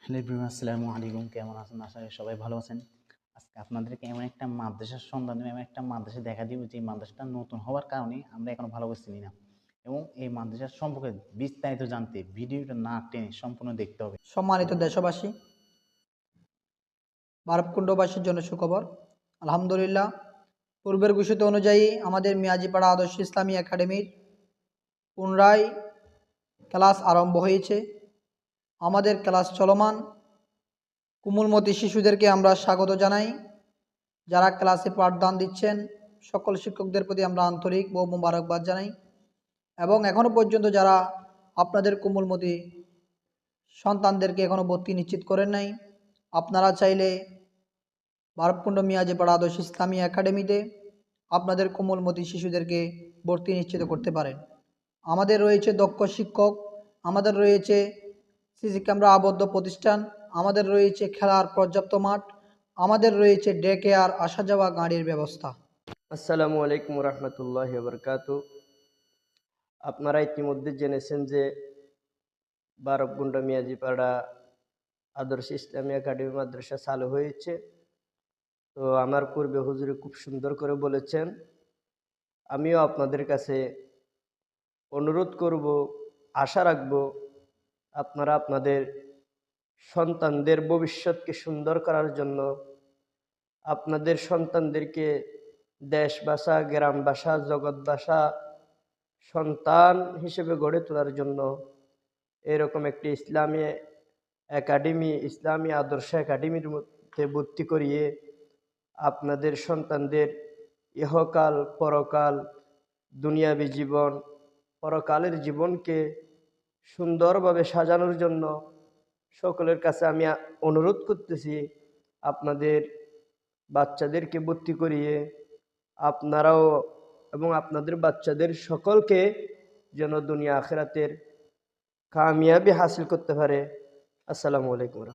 Hello everyone, আসসালামু আলাইকুম। কেমন আছেন? আশা করি সবাই ভালো আছেন। আজকে আপনাদেরকে এমন একটা মাদ্রাসার সন্ধান দিব, এমন একটা মাদ্রাসা দেখা দিব যে মাদ্রাসাটা নতুন হওয়ার কারণে আমরা এখনো ভালো করে চিনি না। এবং এই মাদ্রাসার সম্পর্কে বিস্তারিত জানতে ভিডিওটা না টেনে সম্পূর্ণ দেখতে হবে। সম্মানিত দেশবাসী, বারবকুণ্ডবাসীর জন্য সুখবর। আলহামদুলিল্লাহ, পূর্বের ঘোষিত অনুযায়ী আমাদের মিয়াজিপাড়া আদর্শ ইসলামী একাডেমির পুনরায় ক্লাস আরম্ভ হয়েছে। আমাদের ক্লাস চলমান। কোমলমতি শিশুদেরকে আমরা স্বাগত জানাই। যারা ক্লাসে পাঠদান দিচ্ছেন সকল শিক্ষকদের প্রতি আমরা আন্তরিক ও মোবারকবাদ জানাই। এবং এখনও পর্যন্ত যারা আপনাদের কোমলমতি সন্তানদেরকে এখনও ভর্তি নিশ্চিত করেন নাই, আপনারা চাইলে বারবকুণ্ড মিয়াজিপাড়া আদর্শ ইসলামী একাডেমিতে আপনাদের কোমলমতি শিশুদেরকে ভর্তি নিশ্চিত করতে পারেন। আমাদের রয়েছে দক্ষ শিক্ষক, আমাদের রয়েছে সিসি ক্যামেরা আবদ্ধ প্রতিষ্ঠান, আমাদের রয়েছে খেলার পর্যাপ্ত মাঠ, আমাদের রয়েছে ডে কেয়ার, আসা যাওয়া গাড়ির ব্যবস্থা। আসসালামু আলাইকুম রহমতুল্লাহি বারকাতু। আপনারা ইতিমধ্যে জেনেছেন যে বারবকুণ্ড মিয়াজিপাড়া আদর্শ ইসলামী একাডেমি মাদ্রাসা চালু হয়েছে। তো আমার পূর্বে হুজুরে খুব সুন্দর করে বলেছেন, আমিও আপনাদের কাছে অনুরোধ করব, আশা রাখব আপনারা আপনাদের সন্তানদের ভবিষ্যৎকে সুন্দর করার জন্য, আপনাদের সন্তানদেরকে দেশ বাসা, গ্রাম বাসা, জগৎ বাসা সন্তান হিসেবে গড়ে তোলার জন্য এরকম একটি ইসলামী একাডেমি, ইসলামী আদর্শ একাডেমির মধ্যে ভর্তি করিয়ে আপনাদের সন্তানদের ইহকাল পরকাল, দুনিয়াবী জীবন, পরকালের জীবনকে সুন্দরভাবে সাজানোর জন্য সকলের কাছে আমি অনুরোধ করতেছি, আপনাদের বাচ্চাদেরকে ভর্তি করিয়ে আপনারাও এবং আপনাদের বাচ্চাদের সকলকে যেন দুনিয়া আখিরাতের কামিয়াবি হাসিল করতে পারে। আসসালামু আলাইকুম।